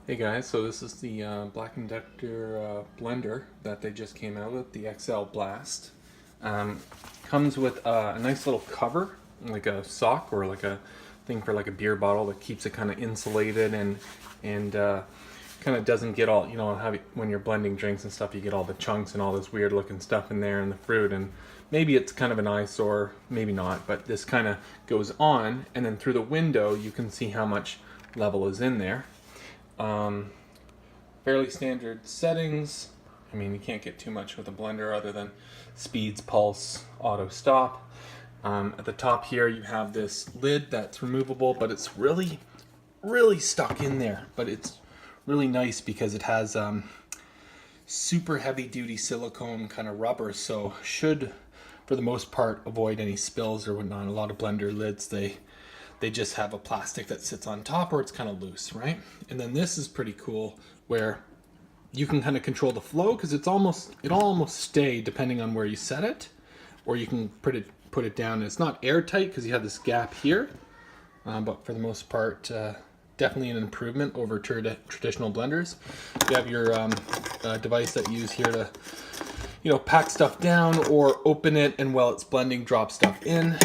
Hey guys, so this is the Black+Decker blender that they just came out with, the XL Blast. Comes with a nice little cover, like a sock or like a thing for like a beer bottle that keeps it kind of insulated and kind of doesn't get all, when you're blending drinks and stuff, you get all the chunks and all this weird looking stuff in there and the fruit, and maybe it's kind of an eyesore, maybe not, but this kind of goes on, and then through the window you can see how much level is in there. Fairly standard settings. I mean, you can't get too much with a blender other than speeds, pulse, auto stop. At the top here you have this lid that's removable, but it's really stuck in there. But it's really nice because it has super heavy duty silicone kind of rubber, so should for the most part avoid any spills or whatnot. A lot of blender lids, they just have a plastic that sits on top, or it's kind of loose, right? And then this is pretty cool where you can kind of control the flow, because it'll almost stay depending on where you set it, or you can put it down. And it's not airtight because you have this gap here, but for the most part, definitely an improvement over traditional blenders. You have your device that you use here to pack stuff down or open it, and while it's blending, drop stuff in.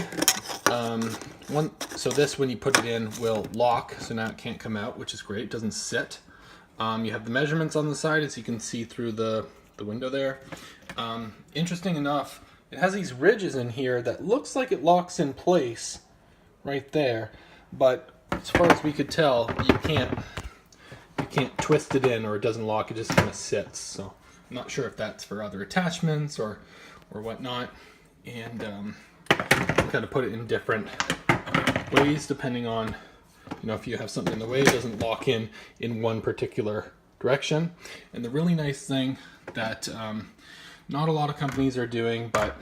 So this, when you put it in, will lock, so now it can't come out, which is great. It doesn't sit. You have the measurements on the side, as you can see through the window there. Interesting enough, it has these ridges in here that looks like it locks in place right there, but as far as we could tell, you can't twist it in, or it doesn't lock. It just kind of sits. So I'm not sure if that's for other attachments or whatnot. And kind of put it in different ways depending on, if you have something in the way, it doesn't lock in one particular direction. And the really nice thing that not a lot of companies are doing, but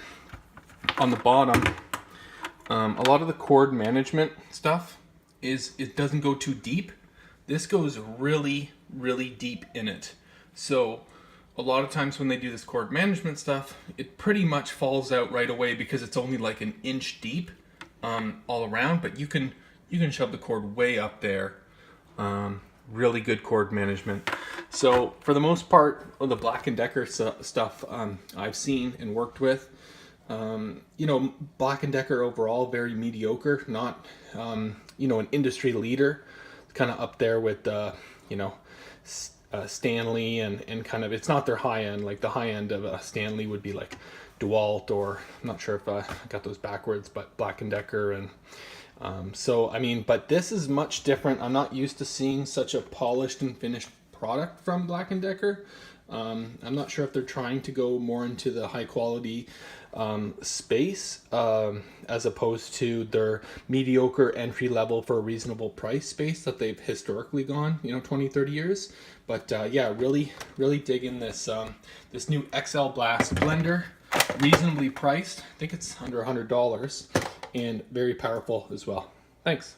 on the bottom, a lot of the cord management stuff it doesn't go too deep. This goes really deep in it. So a lot of times when they do this cord management stuff, it pretty much falls out right away because it's only like an inch deep all around, but you can shove the cord way up there. Really good cord management. So for the most part, the Black+Decker stuff I've seen and worked with, Black+Decker overall very mediocre, not an industry leader. It's kind of up there with Stanley and kind of, it's not their high end. Like the high end of Stanley would be like DeWalt, or I'm not sure if I got those backwards, but Black+Decker. And so I mean, but this is much different. I'm not used to seeing such a polished and finished product from Black+Decker. I'm not sure if they're trying to go more into the high quality space as opposed to their mediocre entry level for a reasonable price space that they've historically gone 20-30 years. But yeah, really digging this this new XL Blast blender. Reasonably priced. I think it's under $100, and very powerful as well. Thanks.